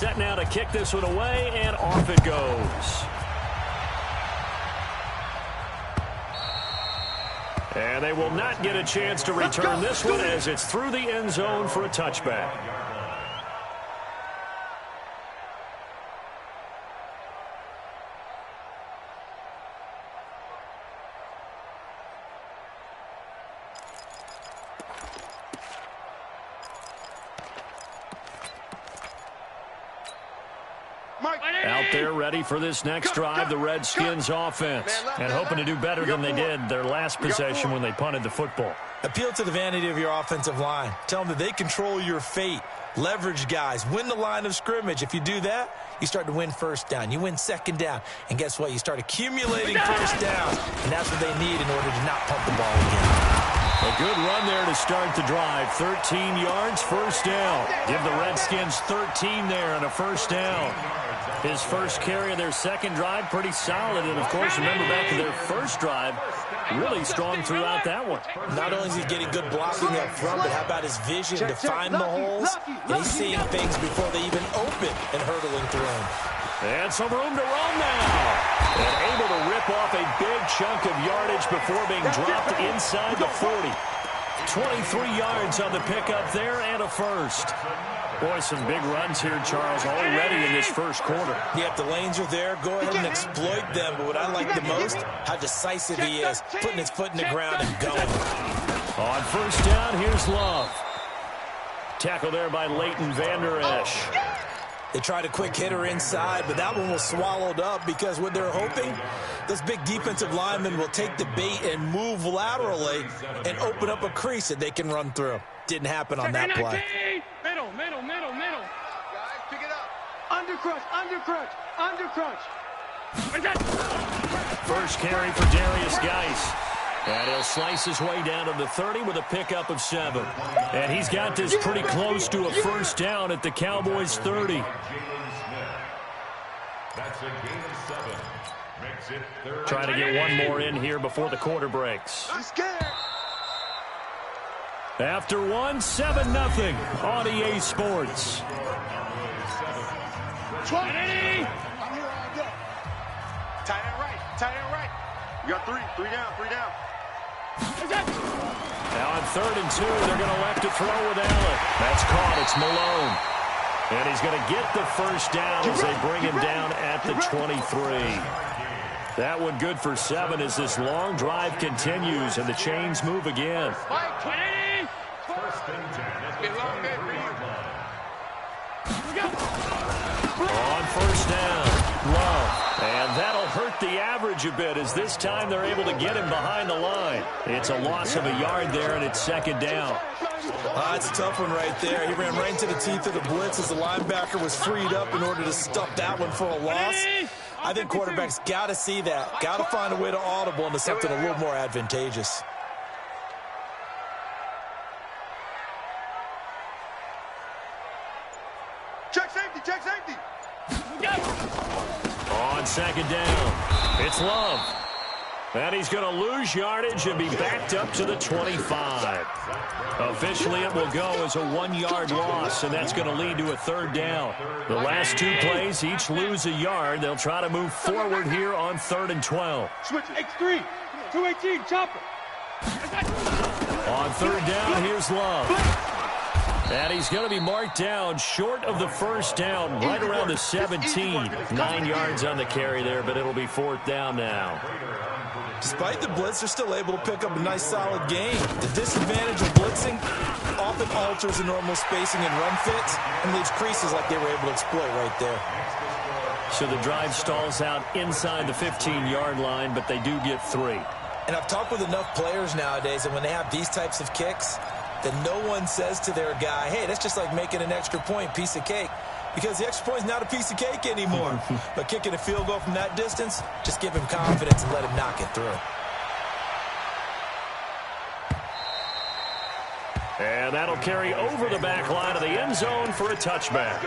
set now to kick this one away, and off it goes. And they will not get a chance to return this one as it's through the end zone for a touchback. Out there ready for this next drive, the Redskins offense. And hoping to do better than they did their last possession when they punted the football. Appeal to the vanity of your offensive line. Tell them that they control your fate. Leverage guys. Win the line of scrimmage. If you do that, you start to win first down. You win second down. And guess what? You start accumulating first downs. And that's what they need in order to not pump the ball again. A good run there to start the drive. 13 yards, first down. Give the Redskins 13 there and a first down. His first carry of their second drive, pretty solid. And, of course, remember back to their first drive, really strong throughout that one. Not only is he getting good blocking up front, but how about his vision to find the holes? And he's seeing things before they even open and hurtling through them. And some room to run now. And able to rip off a big chunk of yardage before being dropped inside the 40. 23 yards on the pickup there and a first. Boy, some big runs here, Charles, already in this first quarter. Yep, the lanes are there. Go ahead and exploit them. But what I like the most, how decisive he is, putting his foot in the ground and going. On first down, here's Love. Tackle there by Leighton Vander Esch. They tried a quick hitter inside, but that one was swallowed up because what they're hoping, those big defensive linemen will take the bait and move laterally and open up a crease that they can run through. Didn't happen on that play. Middle. Guys, pick it up. Under crunch. First carry for Darius Geis. And he'll slice his way down to the 30 with a pickup of 7. And he's got this pretty close to a first down at the Cowboys' 30. Trying to get one more in here before the quarter breaks. After one, 7-0 on EA Sports. Tight end right. We got three down. Now on 3rd and 2, they're going to elect to throw with Allen. That's caught. It's Malone. And he's going to get the first down as they bring him down at the 23. That one good for 7 as this long drive continues and the chains move again. On first down, Love. And that'll hurt the average a bit as this time they're able to get him behind the line. It's a loss of a yard there, and it's second down. It's a tough one right there. He ran right into the teeth of the blitz as the linebacker was freed up in order to stuff that one for a loss. I think quarterbacks got to see that. Got to find a way to audible into something a little more advantageous. Check safety. On second down, it's Love. And he's going to lose yardage and be backed up to the 25. Officially, it will go as a 1-yard loss, and that's going to lead to a 3rd down. The last 2 plays each lose a yard. They'll try to move forward here on 3rd and 12. Switch X3, 218, chopper. On 3rd down, here's Love. And he's going to be marked down short of the first down, right around the 17. 9 yards on the carry there, but it'll be 4th down now. Despite the blitz, they're still able to pick up a nice, solid gain. The disadvantage of blitzing often alters the normal spacing and run fits and leaves creases like they were able to exploit right there. So the drive stalls out inside the 15-yard line, but they do get 3. And I've talked with enough players nowadays that when they have these types of kicks, that no one says to their guy, hey, that's just like making an extra point, piece of cake. Because the extra point is not a piece of cake anymore. But kicking a field goal from that distance, just give him confidence and let him knock it through. And that'll carry over the back line of the end zone for a touchback.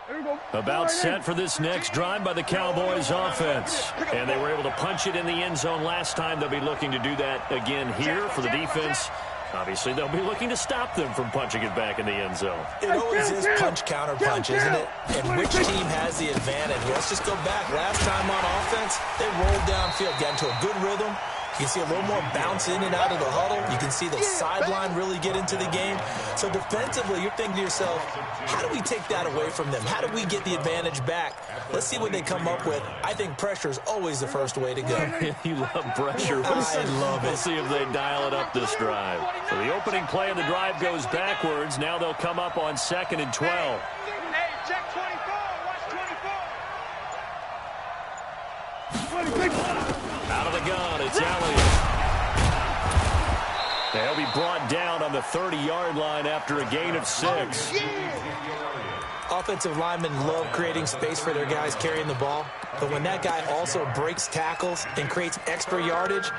There we go. About set for this next drive by the Cowboys offense. And they were able to punch it in the end zone last time. They'll be looking to do that again here for the defense. Obviously, they'll be looking to stop them from punching it back in the end zone. It always is punch-counter-punch, isn't it? And which team has the advantage? Let's just go back. Last time on offense, they rolled downfield, got into a good rhythm. You can see a little more bounce in and out of the huddle. You can see the sideline really get into the game. So defensively, you're thinking to yourself, how do we take that away from them? How do we get the advantage back? Let's see what they come up with. I think pressure is always the first way to go. You love pressure. I love it. We'll see if they dial it up this drive. So the opening play of the drive goes backwards. Now they'll come up on 2nd and 12. Hey, check 24. Watch 24. Out of the gun, it's Elliott. They'll be brought down on the 30-yard line after a gain of 6. Offensive linemen love creating space for their guys carrying the ball. But when that guy also breaks tackles and creates extra yardage,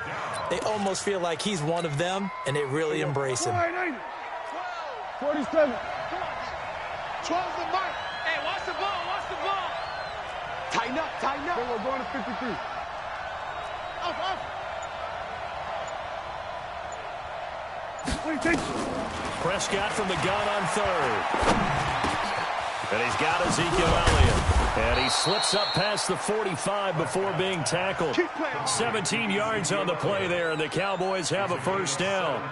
they almost feel like he's one of them, and they really embrace him. 47. 12 the mark. Hey, watch the ball, watch the ball. Tighten up, tighten up. We're going to 53. Off. Prescott from the gun on 3rd. And he's got Ezekiel Elliott. And he slips up past the 45 before being tackled. 17 yards on the play there, and the Cowboys have a first down.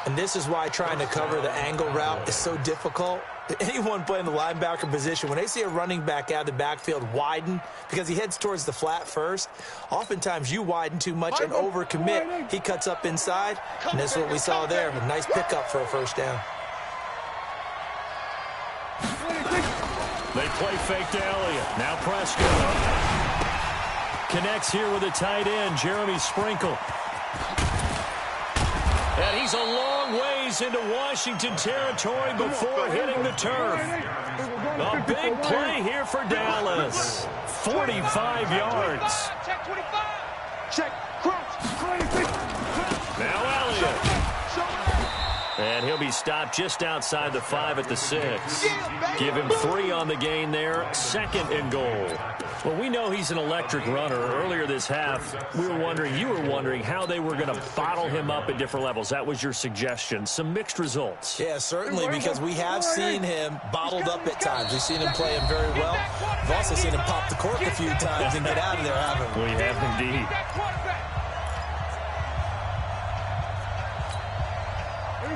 And this is why trying to cover the angle route is so difficult. Anyone playing the linebacker position, when they see a running back out of the backfield widen because he heads towards the flat first, oftentimes you widen too much and overcommit. He cuts up inside, and that's what we saw there. A nice pickup for a first down. They play fake to Elliott. Now Prescott connects here with a tight end, Jeremy Sprinkle. And he's a long ways into Washington territory before hitting the turf. A big play here for Dallas. 45 yards. Check 25. Check. Crouch. Now Elliott. And he'll be stopped just outside the 5 at the 6. Give him 3 on the gain there. 2nd and goal. Well, we know he's an electric runner. Earlier this half, you were wondering how they were going to bottle him up at different levels. That was your suggestion. Some mixed results. Yeah, certainly, because we have seen him bottled up at times. We've seen him play him very well. We've also seen him pop the cork a few times and get out of there, haven't we? We have indeed.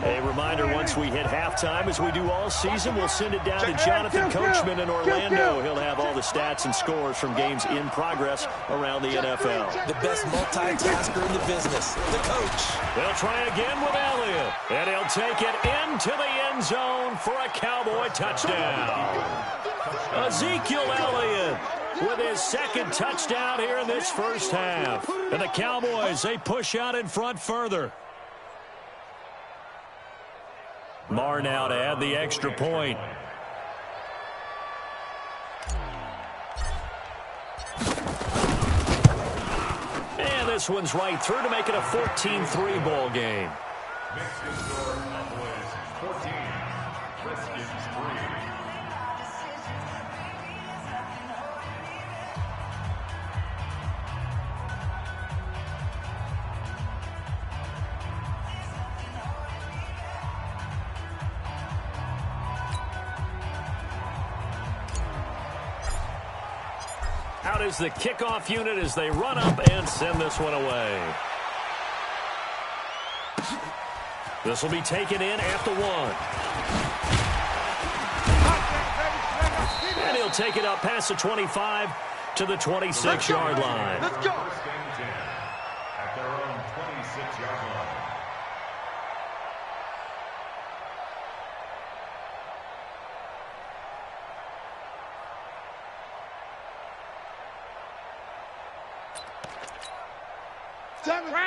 A reminder, once we hit halftime, as we do all season, we'll send it down to Jonathan Coachman in Orlando. He'll have all the stats and scores from games in progress around the NFL. The best multitasker in the business, the coach. They'll try again with Elliott, and he'll take it into the end zone for a Cowboy touchdown. Ezekiel Elliott with his 2nd touchdown here in this first half. And the Cowboys, they push out in front further. Marr now to add the extra point. And this one's right through to make it a 14-3 ball game. Out is the kickoff unit as they run up and send this one away. This will be taken in at the 1. And he'll take it up past the 25 to the 26-yard line. Let's go. At their own 26-yard line.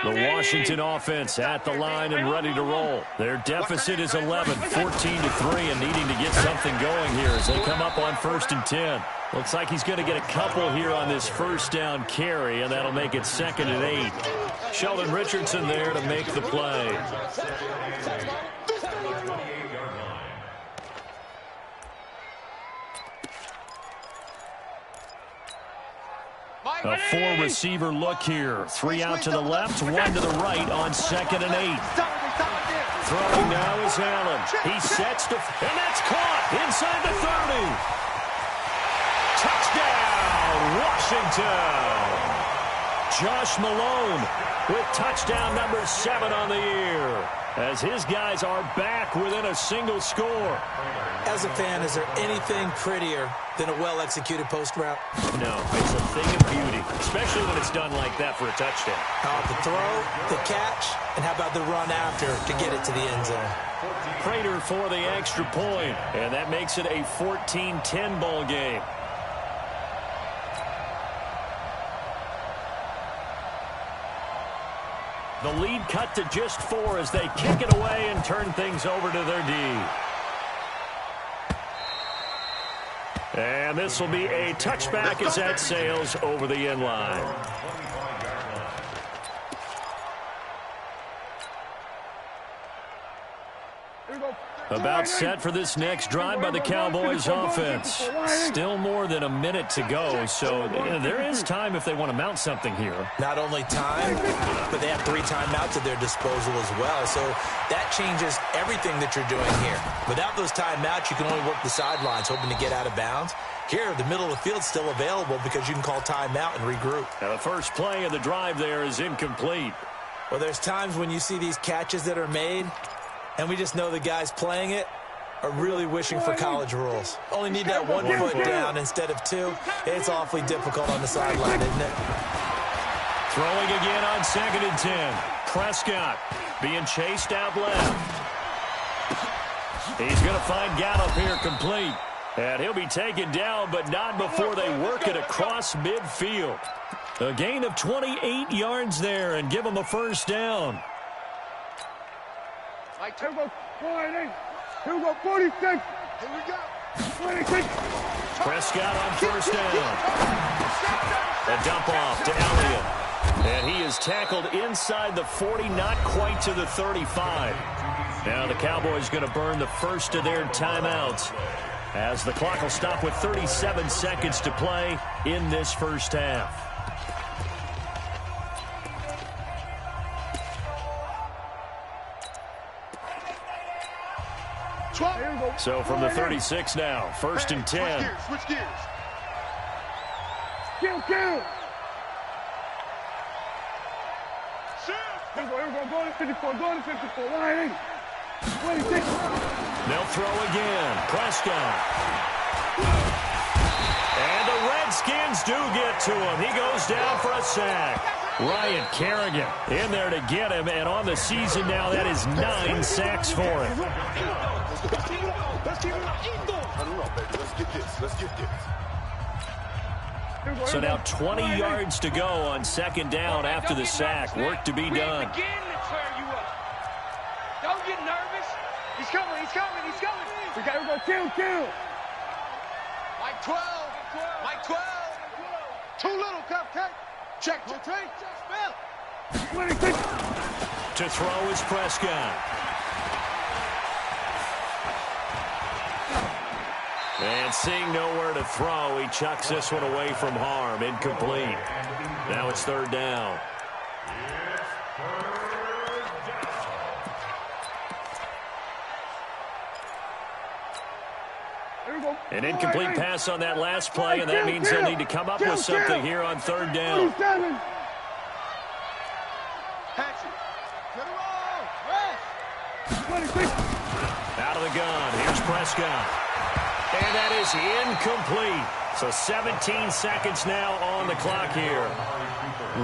The Washington offense at the line and ready to roll. Their deficit is 11, 14-3, and needing to get something going here as they come up on 1st and 10. Looks like he's going to get a couple here on this first down carry, and that'll make it 2nd and 8. Sheldon Richardson there to make the play. A four-receiver look here. Three out to the left, one to the right on 2nd and 8. Throwing now is Allen. He sets to, and that's caught inside the 30. Touchdown, Washington. Josh Malone with touchdown number 7 on the year, as his guys are back within a single score. As a fan, is there anything prettier than a well-executed post route? No, it's a thing of beauty, especially when it's done like that for a touchdown. How about the throw, the catch, and how about the run after to get it to the end zone? Prater for the extra point, and that makes it a 14-10 ball game. The lead cut to just 4 as they kick it away and turn things over to their D. And this will be a touchback as that sails over the end line. About set for this next drive by the Cowboys offense. Still more than a minute to go, so there is time if they want to mount something here. Not only time, but they have 3 timeouts at their disposal as well, so that changes everything that you're doing here. Without those timeouts, you can only work the sidelines, hoping to get out of bounds. Here, the middle of the field is still available because you can call timeout and regroup. Now the first play of the drive there is incomplete. Well, there's times when you see these catches that are made, and we just know the guys playing it are really wishing for college rules. Only need that 1 foot down instead of 2. It's awfully difficult on the sideline, isn't it? Throwing again on 2nd and 10. Prescott being chased out left. He's going to find Gallup here complete. And he'll be taken down, but not before they work it across midfield. A gain of 28 yards there and give them a first down. Here we go, 48. Here we go, 46. Here we go. 26. Prescott on first down. A dump off to Elliott. And he is tackled inside the 40, not quite to the 35. Now the Cowboys going to burn the first of their timeouts, as the clock will stop with 37 seconds to play in this first half. So from the 36 now, 1st and 10. Switch gears. Kill. Here we go. Go to 54. Go to 54. 180. 26. They'll throw again. Prescott. And the Redskins do get to him. He goes down for a sack. Ryan Kerrigan in there to get him, and on the season now, that is 9 sacks for him. So now 20 yards to go on 2nd down after the sack. Work to be done. Don't get nervous. He's coming. We got to go kill. Mike 12. 2 little cupcake. Check. Spell. 26. To throw is Prescott. And seeing nowhere to throw, he chucks this one away from harm. Incomplete. Now it's 3rd down. An incomplete pass on that last play, and that means they'll need to come up with something here on 3rd down. Out of the gun. Here's Prescott. And that is incomplete. So 17 seconds now on the clock here.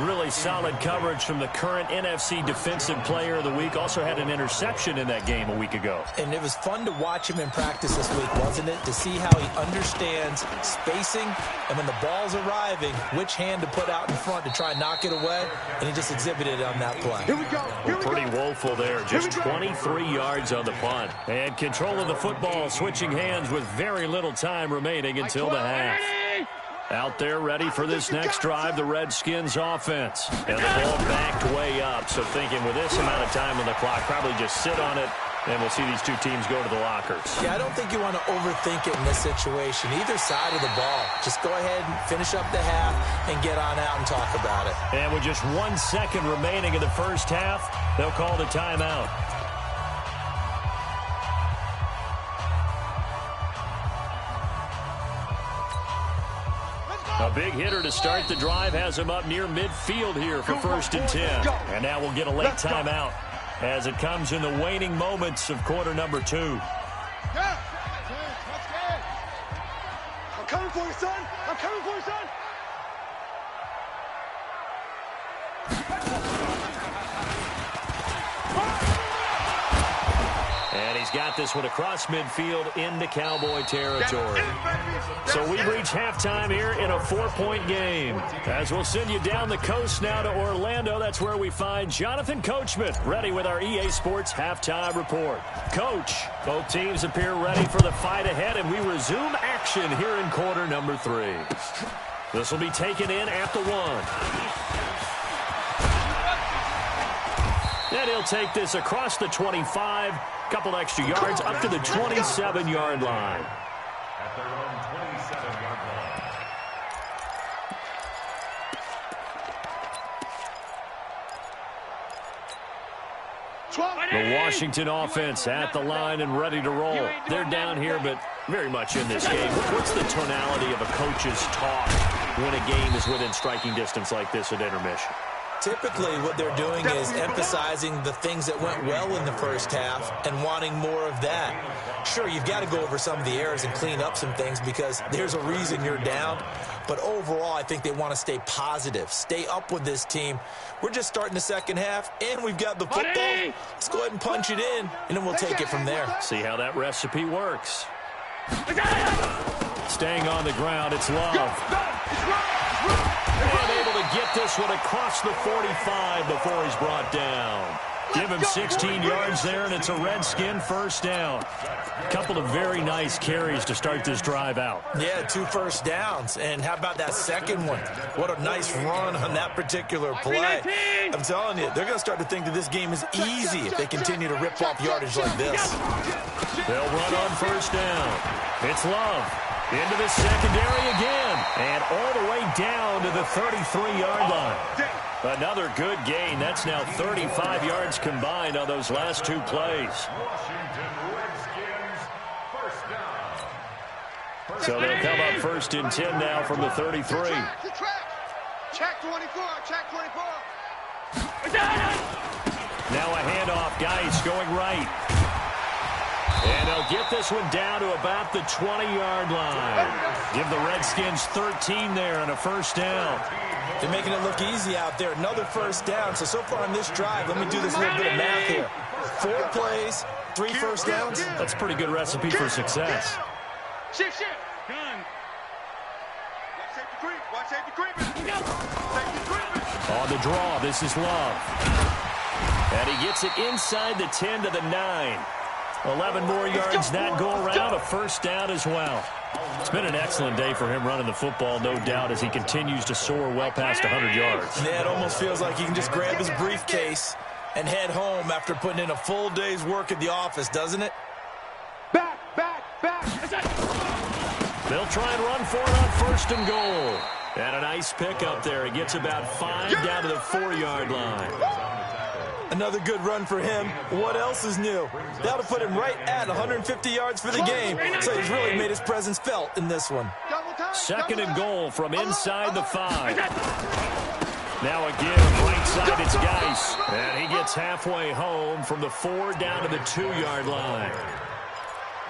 Really solid coverage from the current NFC Defensive Player of the Week. Also had an interception in that game a week ago. And it was fun to watch him in practice this week, wasn't it? To see how he understands spacing and when the ball's arriving, which hand to put out in front to try and knock it away. And he just exhibited it on that play. Here we go. Well, pretty woeful there. Just 23 yards on the punt. And control of the football switching hands with very little time remaining until the half. Out there ready for this next drive, the Redskins offense. And the ball backed way up. So thinking with this amount of time on the clock, probably just sit on it And we'll see these two teams go to the lockers. Yeah, I don't think you want to overthink it in this situation. Either side of the ball. Just go ahead and finish up the half and get on out and talk about it. And with just 1 second remaining in the first half, they'll call the timeout. A big hitter to start the drive has him up near midfield here for 1st and 10. And now we'll get a late timeout as it comes in the waning moments of quarter number 2. I'm coming for you, son. I'm coming for you, son. And he's got this one across midfield into Cowboy territory. So we've reached halftime here in a 4-point game. As we'll send you down the coast now to Orlando, that's where we find Jonathan Coachman ready with our EA Sports halftime report. Coach, both teams appear ready for the fight ahead, and we resume action here in quarter number 3. This will be taken in at the 1. And he'll take this across the 25, couple extra yards up to the 27-yard line. At their own 27-yard line. The Washington offense at the line and ready to roll. They're down here, but very much in this game. What's the tonality of a coach's talk when a game is within striking distance like this at intermission? Typically, what they're doing is emphasizing the things that went well in the first half and wanting more of that. Sure, you've got to go over some of the errors and clean up some things because there's a reason you're down. But overall, I think they want to stay positive, stay up with this team. We're just starting the second half, and we've got the football. Let's go ahead and punch it in, and then we'll take it from there. See how that recipe works. Staying on the ground, it's Love. And able to get this one across the 45 before he's brought down. Give him 16 yards there, and it's a Redskin first down. A couple of very nice carries to start this drive out. Yeah, 2 first downs. And how about that second one? What a nice run on that particular play. I'm telling you, they're going to start to think that this game is easy if they continue to rip off yardage like this. They'll run on first down. It's Love. Into the secondary again. And all the way down to the 33-yard line. Another good gain. That's now 35 yards combined on those last 2 plays. So they'll come up 1st and 10 now from the 33. Check 24, check 24. Now a handoff. Geis going right. And they'll get this one down to about the 20-yard line. Give the Redskins 13 there and a first down. They're making it look easy out there. Another first down. So far on this drive, let me do this little bit of math here. 4 plays, 3 first downs. That's a pretty good recipe for success. Shift. Gun. Watch safety creeping. Safety creeping. On the draw, this is Love. And he gets it inside the 10 to the 9. 11 more yards that go around, a first down as well. It's been an excellent day for him running the football, no doubt, as he continues to soar well past 100 yards. Yeah, it almost feels like he can just grab his briefcase and head home after putting in a full day's work at the office, doesn't it? Back. They'll try and run for it on 1st and goal. And a nice pick up there. He gets about 5 down to the 4-yard line. Another good run for him. What else is new? That'll put him right at 150 yards for the game. So he's really made his presence felt in this one. 2nd and goal from inside the 5. Now again, right side, it's Geis. And he gets halfway home from the 4 down to the 2-yard line.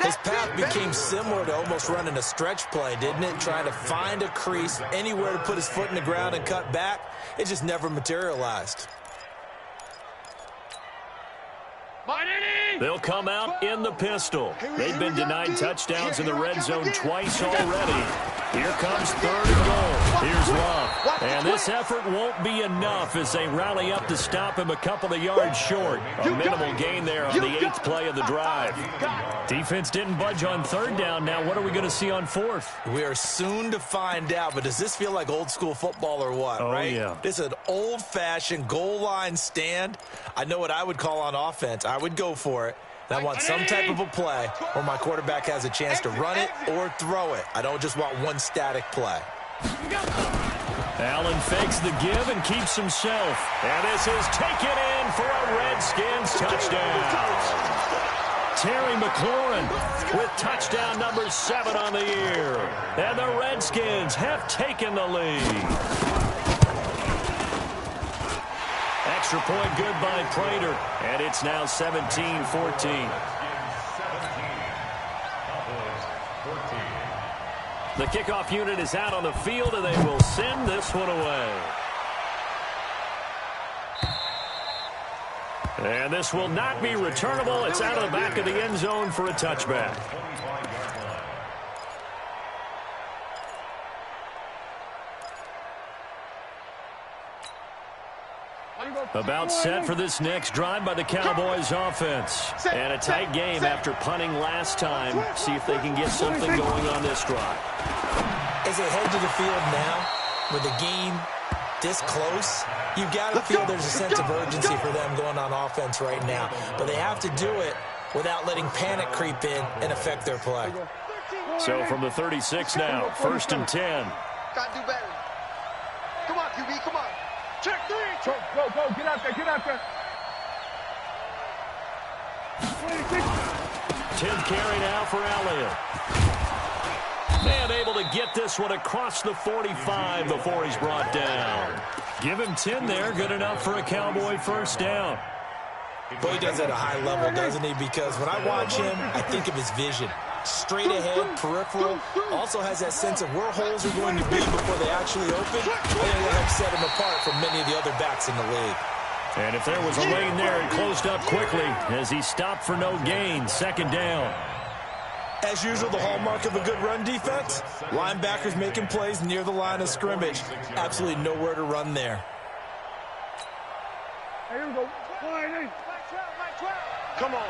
His path became similar to almost running a stretch play, didn't it? Trying to find a crease, anywhere to put his foot in the ground and cut back. It just never materialized. They'll come out in the pistol. They've been denied touchdowns in the red zone twice already. Here comes 3rd and goal. Here's Love. And this effort won't be enough as they rally up to stop him a couple of yards short. A minimal gain there on the 8th play of the drive. Defense didn't budge on 3rd down. Now what are we going to see on 4th? We are soon to find out, but does this feel like old school football or what, right? Yeah. This is an old-fashioned goal line stand. I know what I would call on offense. I would go for it. And I want some type of a play where my quarterback has a chance to run it or throw it. I don't just want one static play. Allen fakes the give and keeps himself. And this is taken in for a Redskins touchdown. Terry McLaurin with touchdown number 7 on the year. And the Redskins have taken the lead. Extra point good by Prater. And it's now 17-14. The kickoff unit is out on the field, and they will send this one away. And this will not be returnable. It's out of the back of the end zone for a touchback. About set for this next drive by the Cowboys offense. And a tight game after punting last time. See if they can get something going on this drive. As they head to the field now, with the game this close, you've got to feel there's a sense of urgency for them going on offense right now. But they have to do it without letting panic creep in and affect their play. So from the 36 now, 1st and 10. Got to do better. Come on, QB, come on. Check 3. Go, get out there, get out there. 10th carry now for Elliott. And able to get this one across the 45 before he's brought down. Give him 10 there, good enough for a Cowboy first down. But he does it at a high level, doesn't he? Because when I watch him, I think of his vision. Straight ahead, peripheral, also has that sense of where holes are going to be before they actually open. I think that helps set him apart from many of the other backs in the league. And if there was a lane there, it closed up quickly as he stopped for no gain. 2nd down. As usual, the hallmark of a good run defense, linebackers making plays near the line of scrimmage. Absolutely nowhere to run there. Here we go. Come on.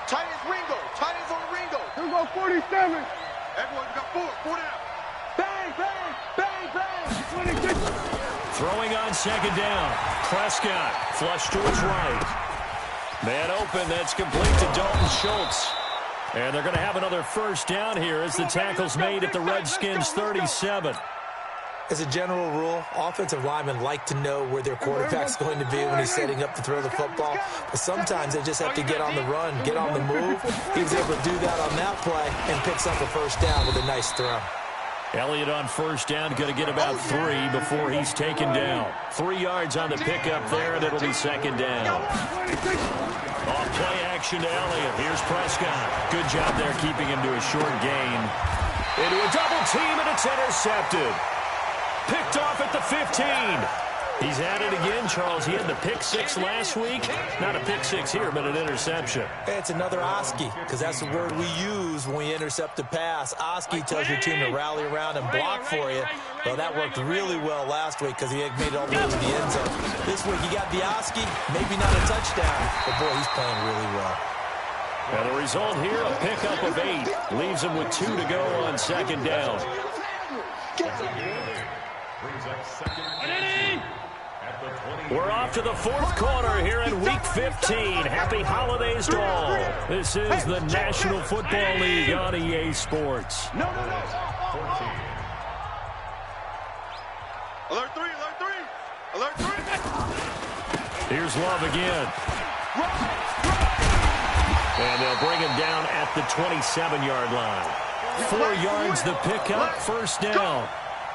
Tight as Ringo. Tight as on Ringo. Here we go, 47. Everyone, we got 4 down. Bang, bang, bang, bang. 26. Throwing on 2nd down. Prescott flush to his right. Man open, that's complete to Dalton Schultz. And they're going to have another first down here as the tackle's made at the Redskins 37. As a general rule, offensive linemen like to know where their quarterback's going to be when he's setting up to throw the football. But sometimes they just have to get on the run, get on the move. He was able to do that on that play and picks up a first down with a nice throw. Elliott on first down, going to get about 3 before he's taken down. 3 yards on the pickup there, and it'll be 2nd down. Off play action to Elliott. Here's Prescott. Good job there keeping him to a short gain. Into a double team, and it's intercepted. Picked off at the 15. He's at it again, Charles. He had the pick 6 last week. Not a pick 6 here, but an interception. It's another Oski, because that's the word we use when we intercept a pass. Oski tells your team to rally around and block for you. Well, that worked really well last week because he had made it all the way to the end zone. This week he got the Oski, maybe not a touchdown, but boy, he's playing really well. And the result here, a pickup of 8. Leaves him with 2 to go on 2nd down. We're off to the 4th quarter here in Week 15. Happy holidays to all. This is the National Football League on EA Sports. No. Alert 3, alert 3. Alert 3. Here's Love again. And they'll bring him down at the 27-yard line. 4 yards the pickup, first down.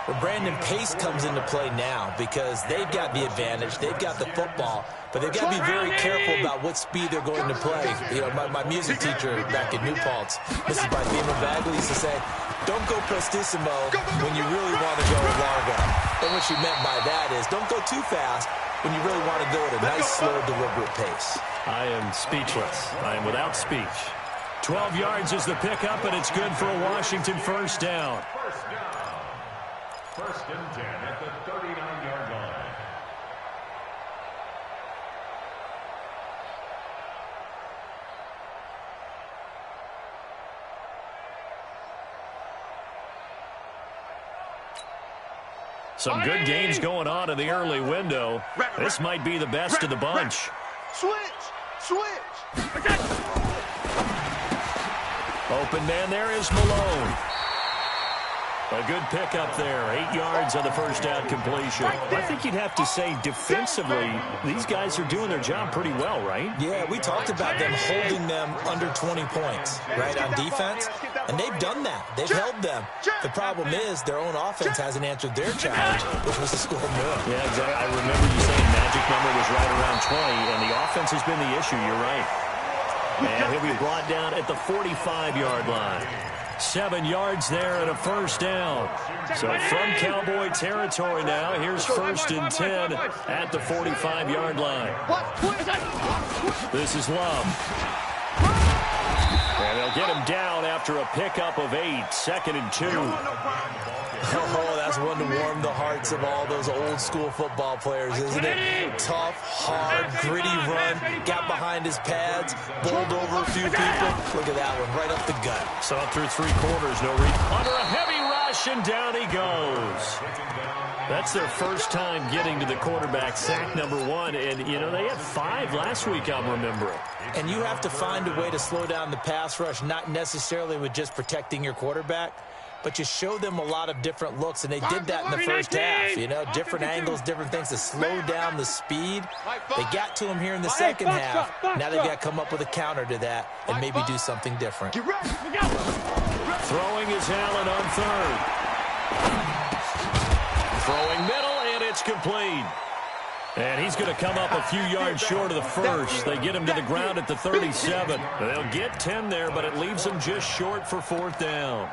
Well, Brandon, pace comes into play now because they've got the advantage. They've got the football, but they've got to be very careful about what speed they're going to play. You know, my music teacher back at New Paltz, Mrs. Bythema Bagley, used to say, don't go prestissimo when you really want to go largo. And what she meant by that is don't go too fast when you really want to go at a nice, slow, deliberate pace. I am speechless. I am without speech. 12 yards is the pickup, and it's good for a Washington first down. First and 10 at the 39-yard line. Some good games going on in the early window. This might be the best of the bunch. Switch! Open man there is Malone. A good pickup there. 8 yards on the first down completion. I think you'd have to say defensively, these guys are doing their job pretty well, right? Yeah, we talked about them holding them under 20 points, right, on defense. And they've done that. They've held them. The problem is their own offense hasn't answered their challenge, which was to score more. Yeah, exactly. I remember you saying magic number was right around 20, and the offense has been the issue. You're right. And he'll be brought down at the 45-yard line. 7 yards there and a first down. So from Cowboy territory now, here's 1st and 10 at the 45-yard line. This is Love. And they'll get him down after a pickup of 8, 2nd and 2. Oh, that's one to warm the hearts of all those old-school football players, isn't it? Tough, hard, gritty run, got behind his pads, bowled over a few people. Look at that one, right up the gut. So up through 3 quarters, no read. Under a heavy rush, and down he goes. That's their first time getting to the quarterback, sack number 1. And, you know, they had 5 last week, I'm remembering. And you have to find a way to slow down the pass rush, not necessarily with just protecting your quarterback, but you show them a lot of different looks, and they did that in the first half. You know, different angles, different things to slow down the speed. They got to him here in the second half. Now they've got to come up with a counter to that and maybe do something different. Throwing is Allen on 3rd. Throwing middle, and it's complete. And he's going to come up a few yards short of the first. They get him to the ground at the 37. They'll get 10 there, but it leaves them just short for 4th down.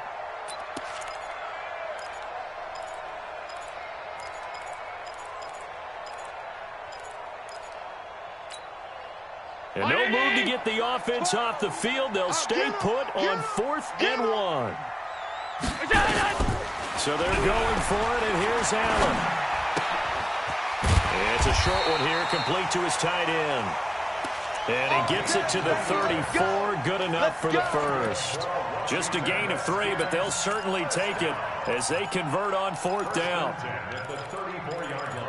And no move to get the offense off the field. They'll stay put on 4th and 1. So they're going for it, and here's Allen. It's a short one here, complete to his tight end. And he gets it to the 34, good enough for the first. Just a gain of 3, but they'll certainly take it as they convert on 4th down. At the 34-yard line.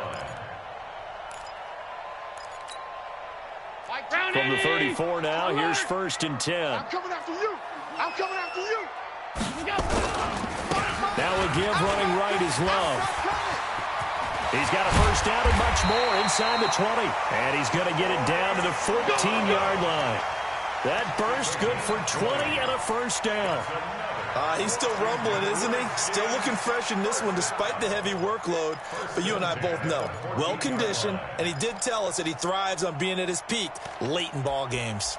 From the 34 now, here's 1st and 10. I'm coming after you. I'm coming after you. Now again, running right is Love. He's got a first down and much more inside the 20. And he's going to get it down to the 14-yard line. That burst good for 20 and a first down. He's still rumbling, isn't he? Still looking fresh in this one despite the heavy workload. But you and I both know, well-conditioned, and he did tell us that he thrives on being at his peak late in ball games.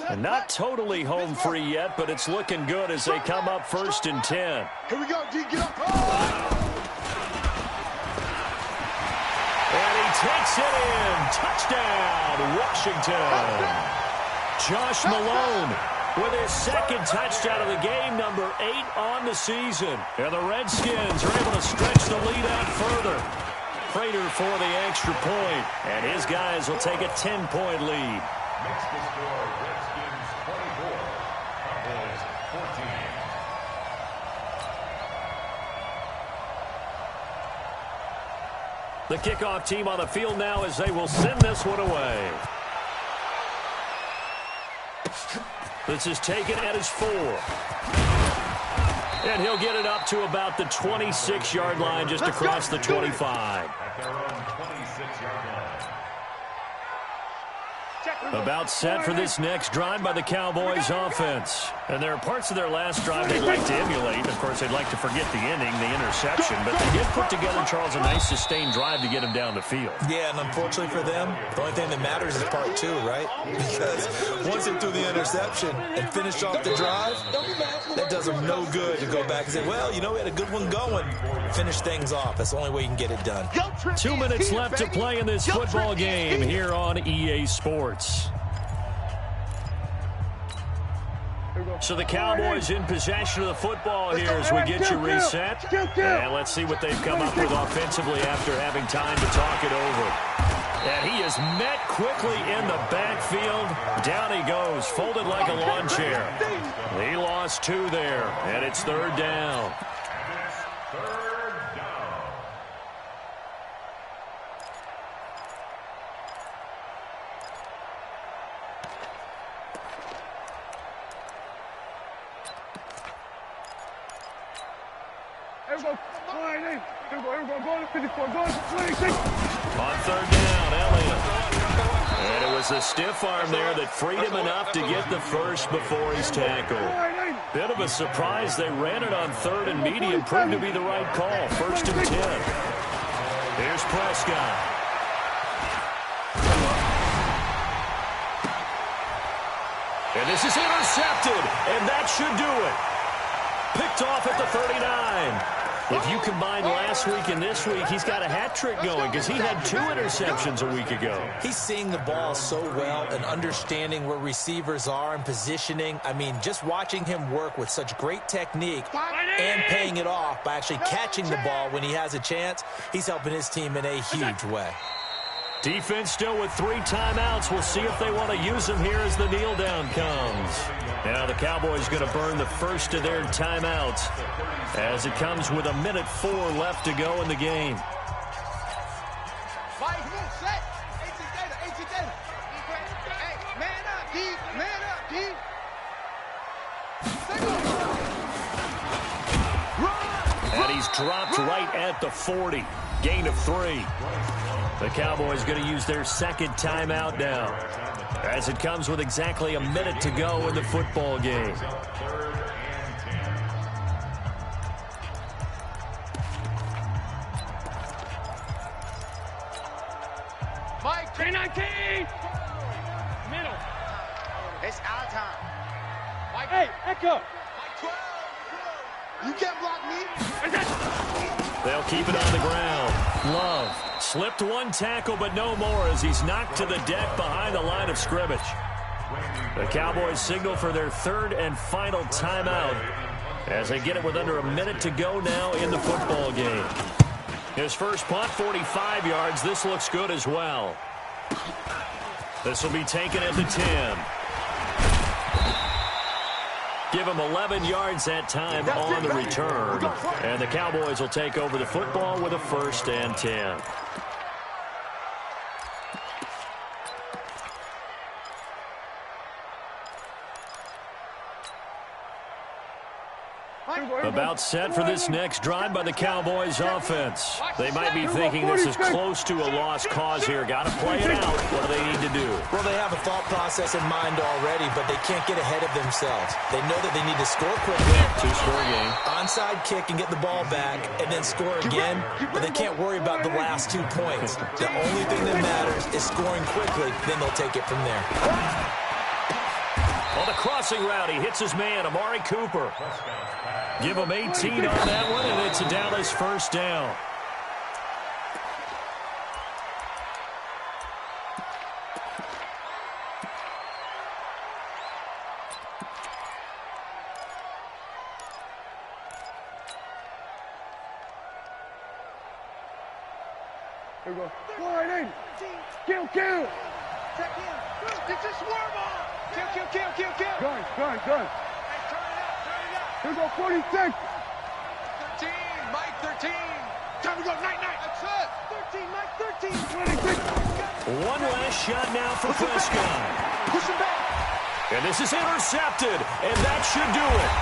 And not totally home free yet, but it's looking good as they come up 1st and 10. Here we go, D. Get up. And he takes it in. Touchdown, Washington. Josh Malone with his 2nd touchdown of the game, number 8 on the season. And the Redskins are able to stretch the lead out further. Prater for the extra point, and his guys will take a 10-point lead. Makes the score Redskins 24, Cowboys 14. The kickoff team on the field now as they will send this one away. This is taken at his 4. And he'll get it up to about the 26-yard line, just across the 25. At their own 26-yard line. About set for this next drive by the Cowboys offense. And there are parts of their last drive they'd like to emulate. Of course, they'd like to forget the inning, the interception. But they did put together, Charles, a nice sustained drive to get him down the field. Yeah, and unfortunately for them, the only thing that matters is part 2, right? Because once they threw the interception and finished off the drive, that does them no good to go back and say, well, you know, we had a good one going. Finish things off. That's the only way you can get it done. 2 minutes left to play in this football game here on EA Sports. So the Cowboys in possession of the football here as we get you reset. And let's see what they've come up with offensively after having time to talk it over. And he is met quickly in the backfield. Down he goes, folded like a lawn chair. He lost 2 there, and it's 3rd down. Go to 54. Go to 26. On third down, Elliott. And it was a stiff arm there that freed him enough to get the first before he's tackled. Bit of a surprise. They ran it on third and medium. Proved to be the right call. First and 10. Here's Prescott. And this is intercepted. And that should do it. Picked off at the 39. If you combine last week and this week, he's got a hat trick going because he had 2 interceptions a week ago. He's seeing the ball so well and understanding where receivers are and positioning. I mean, just watching him work with such great technique and paying it off by actually catching the ball when he has a chance, he's helping his team in a huge way. Defense still with 3 timeouts. We'll see if they want to use them here as the kneel down comes. Now the Cowboys going to burn the first of their timeouts as it comes with 1:04 left to go in the game. And he's dropped right at the 40. Gain of 3. The Cowboys going to use their second timeout now as it comes with exactly 1 minute to go in the football game. Mike, 319. Middle. It's our time. Mike, hey, echo. Mike 12. You can't block me. They'll keep it on the ground. Love slipped 1 tackle, but no more as he's knocked to the deck behind the line of scrimmage. The Cowboys signal for their 3rd and final timeout as they get it with under 1 minute to go now in the football game. His first punt, 45 yards. This looks good as well. This will be taken at the 10. Give him 11 yards that time on the return. And the Cowboys will take over the football with a 1st and 10. About set for this next drive by the Cowboys offense. They might be thinking this is close to a lost cause here. Got to play it out. What do they need to do? Well, they have a thought process in mind already, but they can't get ahead of themselves. They know that they need to score quickly. 2-score game. Onside kick and get the ball back and then score again, but they can't worry about the last 2 points. The only thing that matters is scoring quickly, then they'll take it from there. On the crossing route, he hits his man, Amari Cooper. Give him 18 on that one, and it's a Dallas 1st down. Here we go. Slide in. Kill. Check in. It's a swarm on. Kill. Gun. Hey, turn it up. Here we go. 46. 13. Mike 13. Time to go. Night. That's it. 13. Mike 13. 26. One last shot now for Prescott. Push him back. And this is intercepted, and that should do it.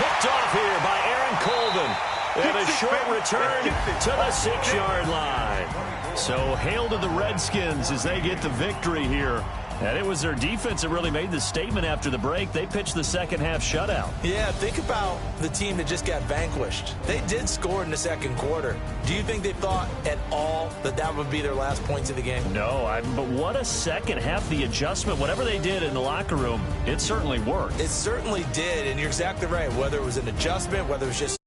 Picked off here by Aaron Colvin. And a short return to the 6-yard line. So hail to the Redskins as they get the victory here. And it was their defense that really made the statement after the break. They pitched the second-half shutout. Yeah, think about the team that just got vanquished. They did score in the 2nd quarter. Do you think they thought at all that that would be their last points of the game? No, but what a second half. The adjustment, whatever they did in the locker room, it certainly worked. It certainly did, and you're exactly right. Whether it was an adjustment, whether it was just